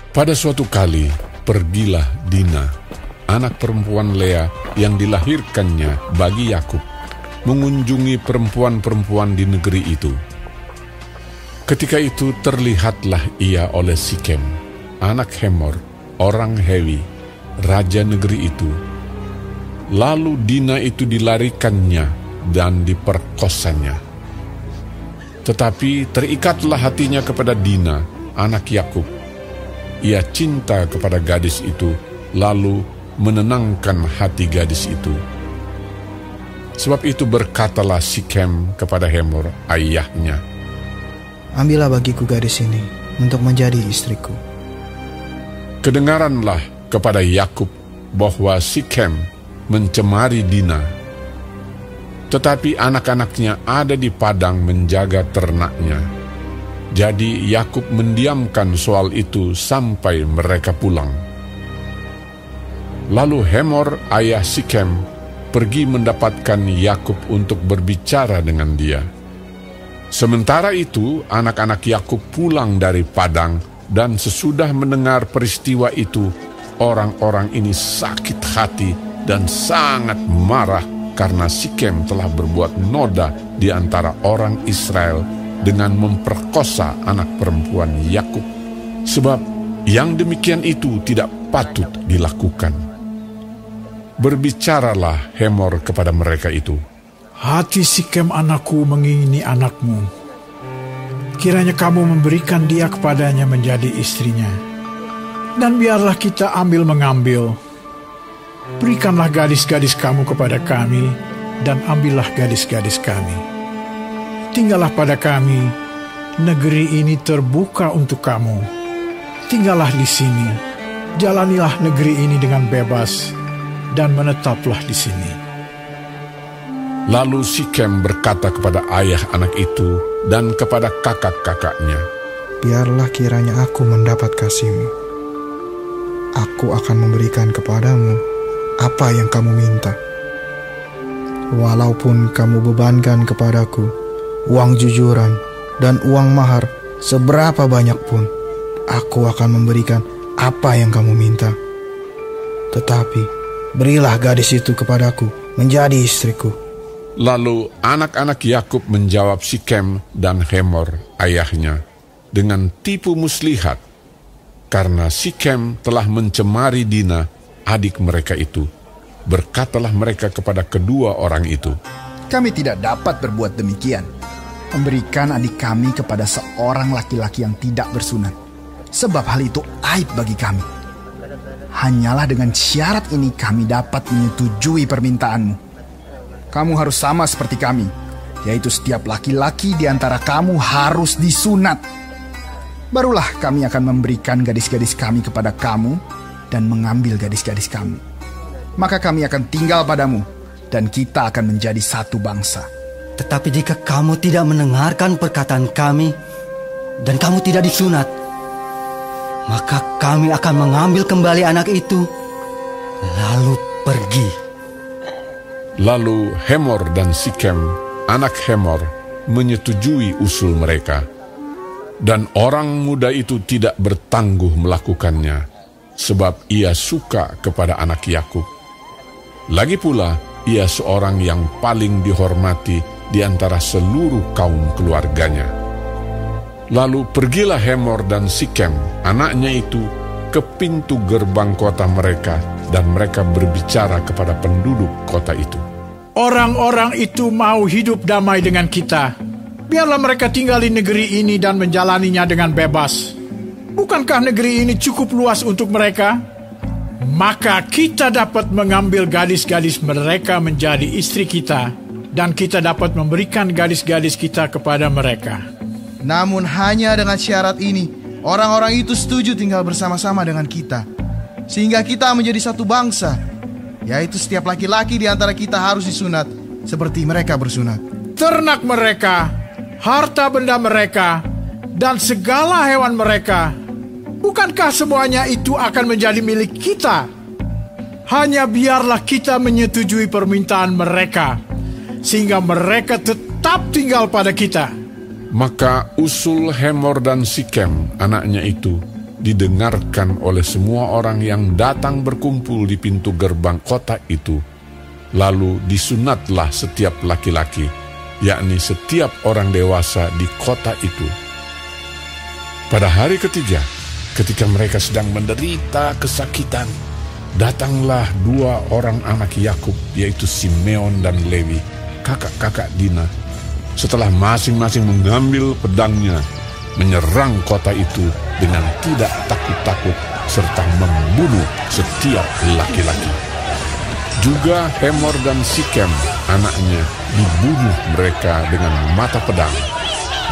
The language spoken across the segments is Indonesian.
Pada suatu kali, pergilah Dina, anak perempuan Lea yang dilahirkannya bagi Yakub, mengunjungi perempuan-perempuan di negeri itu. Ketika itu terlihatlah ia oleh Sikem, anak Hemor, orang Hewi, raja negeri itu. Lalu Dina itu dilarikannya dan diperkosanya. Tetapi terikatlah hatinya kepada Dina, anak Yakub. Ia cinta kepada gadis itu, lalu menenangkan hati gadis itu. Sebab itu berkatalah Sikem kepada Hemor, ayahnya, "Ambillah bagiku gadis ini untuk menjadi istriku." Kedengaranlah kepada Yakub bahwa Sikem mencemari Dina. Tetapi anak-anaknya ada di padang menjaga ternaknya. Jadi Yakub mendiamkan soal itu sampai mereka pulang. Lalu Hemor, ayah Sikem, pergi mendapatkan Yakub untuk berbicara dengan dia. Sementara itu, anak-anak Yakub pulang dari padang, dan sesudah mendengar peristiwa itu, orang-orang ini sakit hati dan sangat marah karena Sikem telah berbuat noda di antara orang Israel dengan memperkosa anak perempuan Yakub. Sebab yang demikian itu tidak patut dilakukan. Berbicaralah Hemor kepada mereka itu, "Hati Sikem anakku mengingini anakmu. Kiranya kamu memberikan dia kepadanya menjadi istrinya. Dan biarlah kita ambil-mengambil. Berikanlah gadis-gadis kamu kepada kami, dan ambillah gadis-gadis kami. Tinggallah pada kami, negeri ini terbuka untuk kamu. Tinggallah di sini, jalanilah negeri ini dengan bebas, dan menetaplah di sini." Lalu Sikem berkata kepada ayah anak itu dan kepada kakak-kakaknya, "Biarlah kiranya aku mendapat kasih-Mu. Aku akan memberikan kepadamu apa yang kamu minta. Walaupun kamu bebankan kepadaku uang jujuran dan uang mahar seberapa banyak pun, aku akan memberikan apa yang kamu minta. Tetapi berilah gadis itu kepadaku menjadi istriku." Lalu anak-anak Yakub menjawab Sikem dan Hemor, ayahnya, dengan tipu muslihat, karena Sikem telah mencemari Dina, adik mereka itu. Berkatalah mereka kepada kedua orang itu, "Kami tidak dapat berbuat demikian, memberikan adik kami kepada seorang laki-laki yang tidak bersunat, sebab hal itu aib bagi kami. Hanyalah dengan syarat ini kami dapat menyetujui permintaanmu. Kamu harus sama seperti kami, yaitu setiap laki-laki di antara kamu harus disunat. Barulah kami akan memberikan gadis-gadis kami kepada kamu dan mengambil gadis-gadis kamu. Maka kami akan tinggal padamu, dan kita akan menjadi satu bangsa." Tetapi jika kamu tidak mendengarkan perkataan kami dan kamu tidak disunat, maka kami akan mengambil kembali anak itu, lalu pergi. Lalu Hemor dan Sikem, anak Hemor, menyetujui usul mereka. Dan orang muda itu tidak bertangguh melakukannya, sebab ia suka kepada anak Yakub. Lagi pula, ia seorang yang paling dihormati di antara seluruh kaum keluarganya. Lalu pergilah Hemor dan Sikem, anaknya itu, ke pintu gerbang kota mereka, dan mereka berbicara kepada penduduk kota itu. "Orang-orang itu mau hidup damai dengan kita. Biarlah mereka tinggal di negeri ini dan menjalaninya dengan bebas. Bukankah negeri ini cukup luas untuk mereka? Maka kita dapat mengambil gadis-gadis mereka menjadi istri kita, dan kita dapat memberikan gadis-gadis kita kepada mereka." Namun hanya dengan syarat ini, orang-orang itu setuju tinggal bersama-sama dengan kita, sehingga kita menjadi satu bangsa, yaitu setiap laki-laki di antara kita harus disunat, seperti mereka bersunat. Ternak mereka, harta benda mereka, dan segala hewan mereka, bukankah semuanya itu akan menjadi milik kita? Hanya biarlah kita menyetujui permintaan mereka, sehingga mereka tetap tinggal pada kita. Maka usul Hemor dan Sikem, anaknya itu, didengarkan oleh semua orang yang datang berkumpul di pintu gerbang kota itu. Lalu disunatlah setiap laki-laki, yakni setiap orang dewasa di kota itu. Pada hari ketiga, ketika mereka sedang menderita kesakitan, datanglah 2 orang anak Yakub, yaitu Simeon dan Lewi, kakak-kakak Dina. Setelah masing-masing mengambil pedangnya, menyerang kota itu dengan tidak takut-takut serta membunuh setiap laki-laki. Juga Hemor dan Sikem, anaknya, dibunuh mereka dengan mata pedang.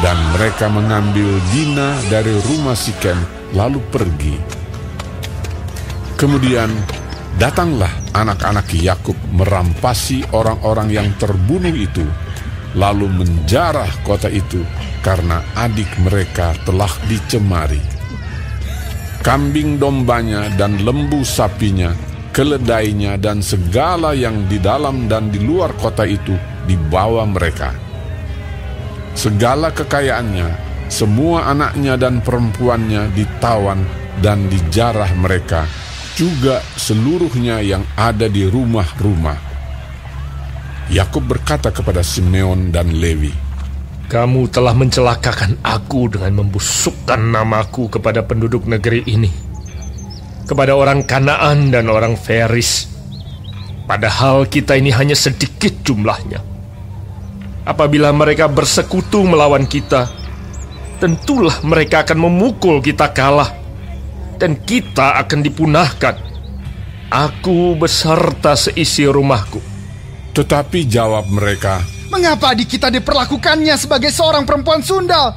Dan mereka mengambil Dina dari rumah Sikem lalu pergi. Kemudian datanglah anak-anak Yakub merampasi orang-orang yang terbunuh itu, lalu menjarah kota itu karena adik mereka telah dicemari. Kambing dombanya dan lembu sapinya, keledainya dan segala yang di dalam dan di luar kota itu dibawa mereka. Segala kekayaannya, semua anaknya dan perempuannya ditawan dan dijarah mereka, juga seluruhnya yang ada di rumah-rumah. Yakub berkata kepada Simeon dan Lewi, "Kamu telah mencelakakan aku dengan membusukkan namaku kepada penduduk negeri ini, kepada orang Kanaan dan orang Feris. Padahal kita ini hanya sedikit jumlahnya. Apabila mereka bersekutu melawan kita, tentulah mereka akan memukul kita kalah, dan kita akan dipunahkan, aku beserta seisi rumahku." Tetapi jawab mereka, "Mengapa adik kita diperlakukannya sebagai seorang perempuan sundal?